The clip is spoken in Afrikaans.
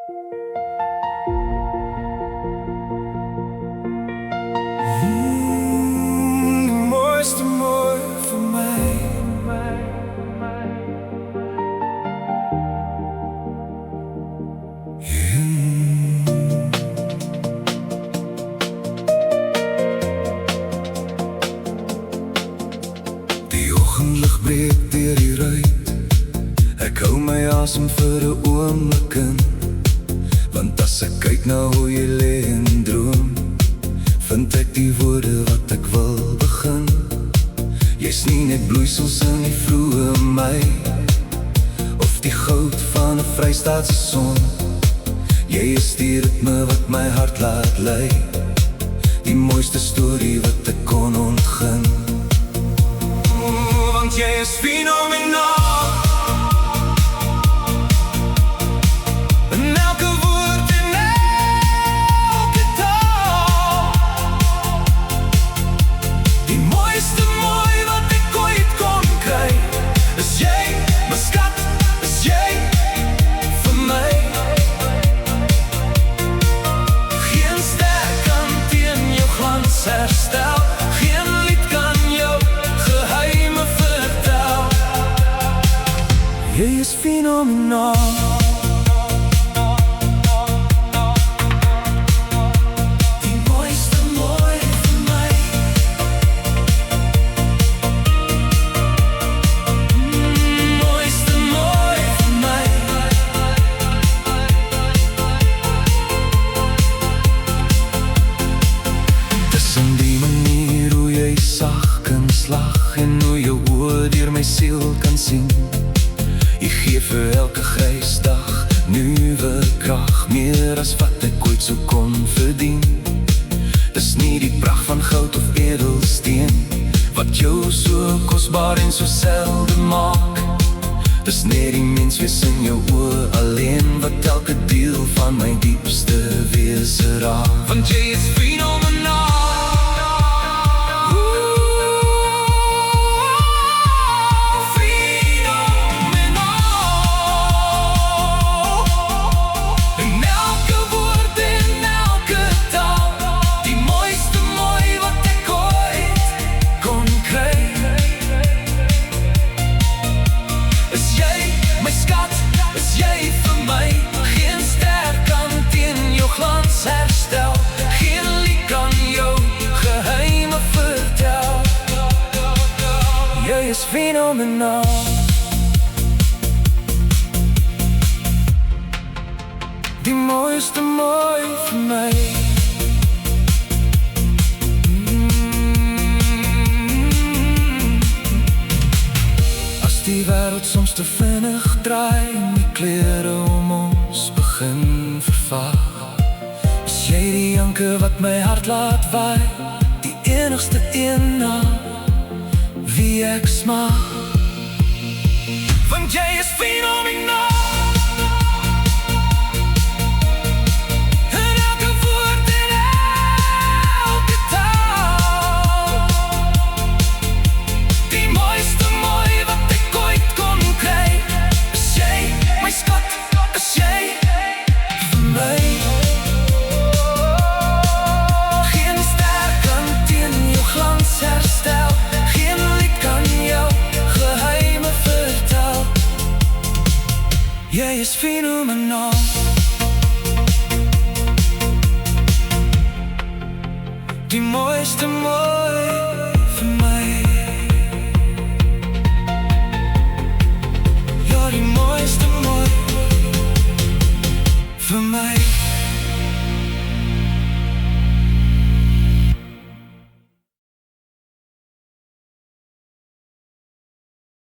Die mooiste mooi vir my. Die oggendlig breek deur die ruit. Ek hou my asem vir 'n oomblik in, want as ek kyk na hoe jy lê en droom, vind ek die woorde wat ek wil begin. Jy's nie net bloeisels in die vroeë Mei, of die goud van 'n Vrystaatse son. Jy is die ritme wat my hart laat lei, die mooiste storie wat ek kon ontgin. Want jy is fenomenaal, in elke woord en elke taal. Die mooiste mooi wat ek ooit kon kry, is jy, my skat, is jy vir my. Geen ster kan teen jou glans herstel, geen lied kan jou geheime vertel. Jy is fenomenaal. Die mooiste mooi vir my. Mooiste mooi vir my. Tussen die manier hoe jy sagkens lag en hoe jou oë deur my siel kan sien. Jy gee vir elke grys dag nuwe krag, meer as wat ek ooit sou kon verdien. Dis nie die pragt van goud of edelsteen wat jou so kosbaar en so selde maak. Dis net die menswees in jou oë alleen wat elke deel van my diepste wese raak. Want jy is fenomenaal. Herstel, geen lied kan jou geheime vertel. Jy is fenomenaal. Die mooiste mooi vir my. As die wêreld soms te vinnig draai en die klere om ons begin vervaag, jy die anker wat my hart laat waai, die enigste een na wie ek smaak. Want jy is fenomenaal. In elke woord en elke taal. Die mooiste mooi wat ek ooit kon kry, is jy, my skat, is jy vir my. Herstel, geen lied kan jou geheime vertel. Jy is fenomenaal. Die mooiste mooi.